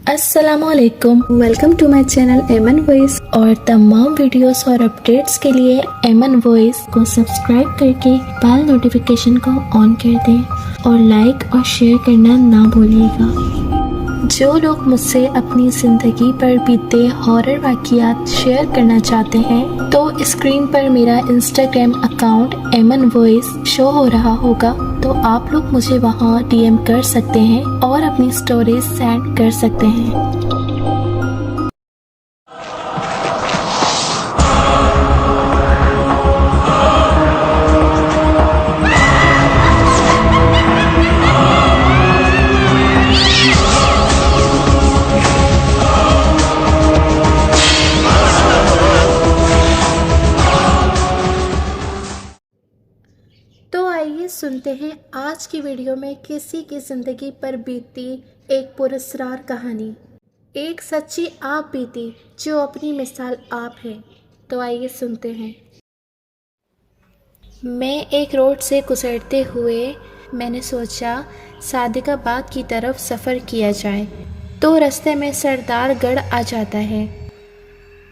अस्सलाम वालेकुम। Welcome to my channel एमन वॉइस। और तमाम वीडियोस और अपडेट्स के लिए एमन वॉइस को सब्सक्राइब करके बेल नोटिफिकेशन को ऑन कर दें और लाइक और शेयर करना ना भूलिएगा। जो लोग मुझसे अपनी ज़िंदगी पर बीते हॉरर वाक़ियात शेयर करना चाहते हैं तो स्क्रीन पर मेरा इंस्टाग्राम अकाउंट एमन वॉइस शो हो रहा होगा, तो आप लोग मुझे वहाँ डीएम कर सकते हैं और अपनी स्टोरीज सेंड कर सकते हैं। तो आइए सुनते हैं आज की वीडियो में किसी की ज़िंदगी पर बीती एक पुरस्कार कहानी। एक सच्ची आप बीती जो अपनी मिसाल आप है। तो आइए सुनते हैं। मैं एक रोड से गुजरते हुए मैंने सोचा सादिकाबाद की तरफ सफ़र किया जाए, तो रास्ते में सरदारगढ़ आ जाता है।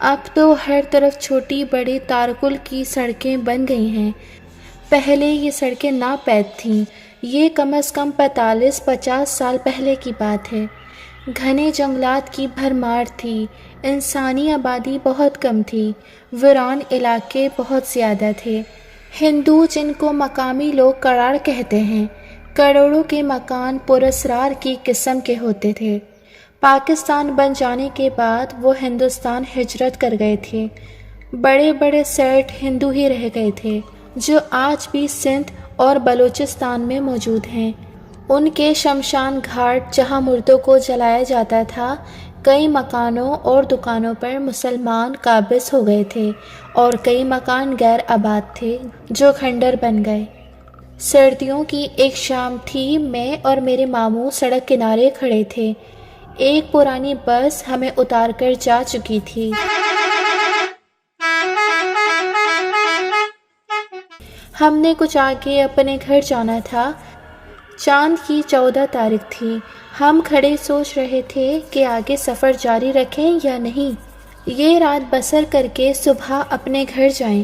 अब तो हर तरफ छोटी बड़ी तारकुल की सड़कें बन गई हैं। पहले ये सड़कें नापैद थीं। ये कम से कम 45-50 साल पहले की बात है। घने जंगलात की भरमार थी। इंसानी आबादी बहुत कम थी। वीरान इलाके बहुत ज़्यादा थे। हिंदू, जिनको मकामी लोग कराड़ कहते हैं, करोड़ों के मकान पुरस्कार की किस्म के होते थे। पाकिस्तान बन जाने के बाद वो हिंदुस्तान हिजरत कर गए थे। बड़े बड़े सेठ हिंदू ही रह गए थे, जो आज भी सिंध और बलूचिस्तान में मौजूद हैं। उनके शमशान घाट जहां मुर्दों को जलाया जाता था, कई मकानों और दुकानों पर मुसलमान काबिज हो गए थे और कई मकान गैर आबाद थे जो खंडर बन गए। सर्दियों की एक शाम थी। मैं और मेरे मामू सड़क किनारे खड़े थे। एक पुरानी बस हमें उतार कर जा चुकी थी। हमने कुछ आगे अपने घर जाना था। चांद की 14 तारीख थी। हम खड़े सोच रहे थे कि आगे सफ़र जारी रखें या नहीं, ये रात बसर करके सुबह अपने घर जाएं।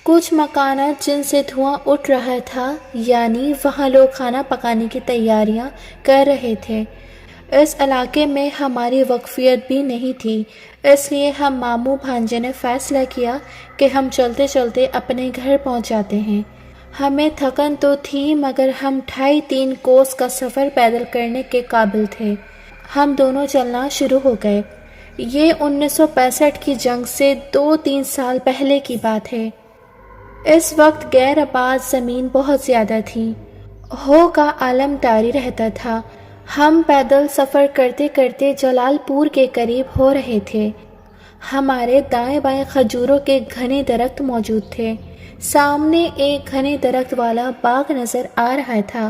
कुछ मकानात जिनसे धुआं उठ रहा था, यानी वहाँ लोग खाना पकाने की तैयारियाँ कर रहे थे। इस इलाके में हमारी वक्फियत भी नहीं थी, इसलिए हम मामू भांजे ने फ़ैसला किया कि हम चलते चलते अपने घर पहुंच जाते हैं। हमें थकन तो थी, मगर हम 2.5-3 कोस का सफ़र पैदल करने के काबिल थे। हम दोनों चलना शुरू हो गए। ये 1965 की जंग से 2-3 साल पहले की बात है। इस वक्त गैर आबाद ज़मीन बहुत ज़्यादा थी। हो का आलम तारी रहता था। हम पैदल सफ़र करते करते जलालपुर के करीब हो रहे थे। हमारे दाएं बाएं खजूरों के घने दरख्त मौजूद थे। सामने एक घने दरख्त वाला बाग नज़र आ रहा था।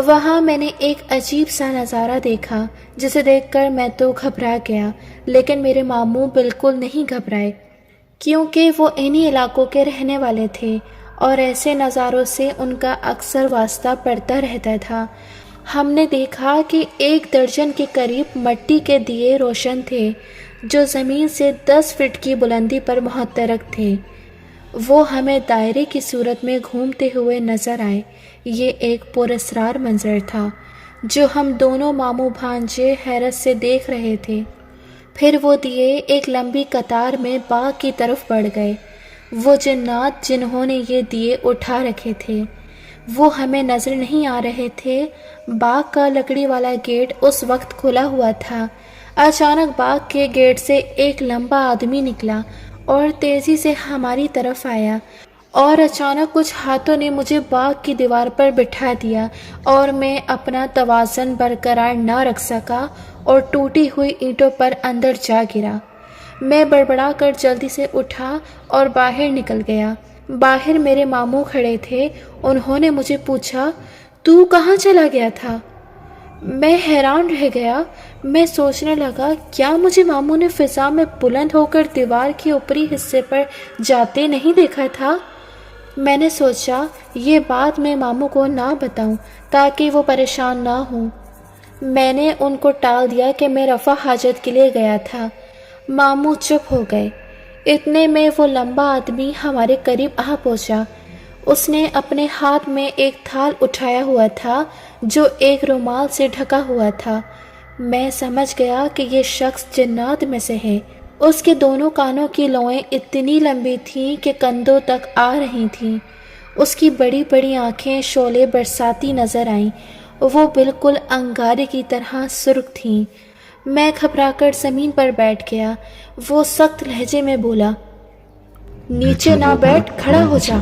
वहाँ मैंने एक अजीब सा नज़ारा देखा, जिसे देखकर मैं तो घबरा गया, लेकिन मेरे मामू बिल्कुल नहीं घबराए, क्योंकि वो इन्हीं इलाकों के रहने वाले थे और ऐसे नज़ारों से उनका अक्सर वास्ता पड़ता रहता था। हमने देखा कि 1 दर्जन के करीब मट्टी के दिए रोशन थे, जो ज़मीन से 10 फीट की बुलंदी पर मुहतरक थे। वो हमें दायरे की सूरत में घूमते हुए नज़र आए। ये एक पुरस्कार मंजर था, जो हम दोनों मामू भांजे हैरत से देख रहे थे। फिर वो दिए एक लंबी कतार में बाग की तरफ बढ़ गए। वो जिन्नात जिन्होंने ये दिए उठा रखे थे, वो हमें नज़र नहीं आ रहे थे। बाग का लकड़ी वाला गेट उस वक्त खुला हुआ था। अचानक बाग के गेट से एक लंबा आदमी निकला और तेज़ी से हमारी तरफ आया, और अचानक कुछ हाथों ने मुझे बाग की दीवार पर बिठा दिया और मैं अपना तवाज़न बरकरार न रख सका और टूटी हुई ईंटों पर अंदर जा गिरा। मैं बड़बड़ा कर जल्दी से उठा और बाहर निकल गया। बाहर मेरे मामू खड़े थे। उन्होंने मुझे पूछा, तू कहाँ चला गया था? मैं हैरान रह गया। मैं सोचने लगा, क्या मुझे मामू ने फ़िज़ा में बुलंद होकर दीवार के ऊपरी हिस्से पर जाते नहीं देखा था? मैंने सोचा ये बात मैं मामू को ना बताऊं, ताकि वो परेशान ना हों। میں نے ان کو ٹال دیا کہ میں رفع حاجت کے لیے گیا تھا۔ ماموں چپ ہو گئے۔ اتنے میں وہ لمبا آدمی ہمارے قریب آ پہنچا۔ اس نے اپنے ہاتھ میں ایک تھال اٹھایا ہوا تھا جو ایک رومال سے ڈھکا ہوا تھا۔ میں سمجھ گیا کہ یہ شخص جنات میں سے ہے۔ اس کے دونوں کانوں کی لوئیں اتنی لمبی تھیں کہ کندھوں تک آ رہی تھیں۔ اس کی بڑی بڑی آنکھیں شعلے برساتی نظر آئیں۔ وہ بالکل انگارے کی طرح سرخ تھیں۔ میں گھبرا کر زمین پر بیٹھ گیا۔ وہ سخت لہجے میں بولا، نیچے نہ بیٹھ، کھڑا ہو جا۔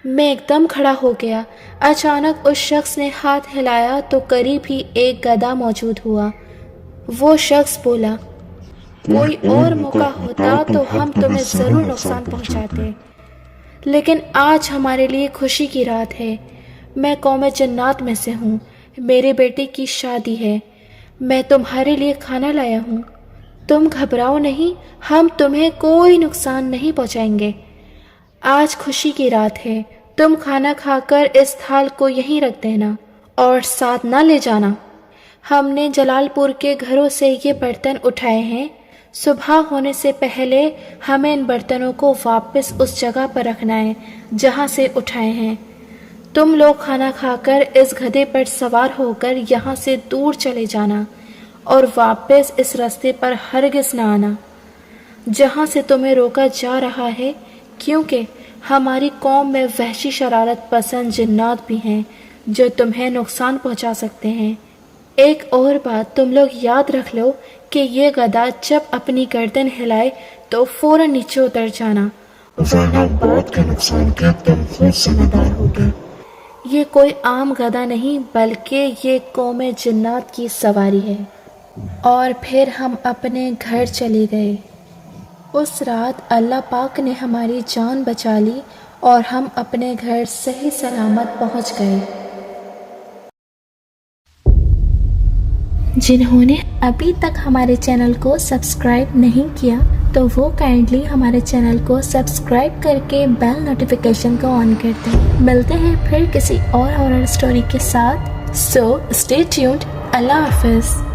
میں ایک دم کھڑا ہو گیا۔ اچانک اس شخص نے ہاتھ ہلایا تو قریب ہی ایک گدھا موجود ہوا۔ وہ شخص بولا، کوئی اور موقع ہوتا تو ہم تمہیں ضرور نقصان پہنچاتے، لیکن آج ہمارے لیے خوشی کی رات ہے۔ میں قوم جنات میں سے ہوں۔ میرے بیٹے کی شادی ہے۔ میں تمہارے لیے کھانا لایا ہوں۔ تم گھبراؤ نہیں، ہم تمہیں کوئی نقصان نہیں پہنچائیں گے۔ آج خوشی کی رات ہے۔ تم کھانا کھا کر اس تھال کو یہیں رکھ دینا اور ساتھ نہ لے جانا۔ ہم نے جلال پور کے گھروں سے یہ برتن اٹھائے ہیں۔ صبح ہونے سے پہلے ہمیں ان برتنوں کو واپس اس جگہ پر رکھنا ہے جہاں سے اٹھائے ہیں۔ تم لوگ کھانا کھا کر اس گدھے پر سوار ہو کر یہاں سے دور چلے جانا اور واپس اس راستے پر ہرگز نہ آنا جہاں سے تمہیں روکا جا رہا ہے، کیونکہ ہماری قوم میں وحشی شرارت پسند جنات بھی ہیں جو تمہیں نقصان پہنچا سکتے ہیں۔ ایک اور بات تم لوگ یاد رکھ لو کہ یہ گدھا جب اپنی گردن ہلائے تو فوراً نیچے اتر جانا، ورنہ بعد کے نقصان کے تم خود ذمہ دار ہوگے۔ یہ کوئی عام گدھا نہیں بلکہ یہ قوم جنات کی سواری ہے۔ اور پھر ہم اپنے گھر چلے گئے۔ اس رات اللہ پاک نے ہماری جان بچا لی اور ہم اپنے گھر صحیح سلامت پہنچ گئے۔ جنہوں نے ابھی تک ہمارے چینل کو سبسکرائب نہیں کیا تو وہ کائنڈلی ہمارے چینل کو سبسکرائب کر کے بیل نوٹیفیکیشن کو آن کر دیں۔ ملتے ہیں پھر کسی اور ہارر اسٹوری کے ساتھ۔ So stay tuned. اللہ حافظ۔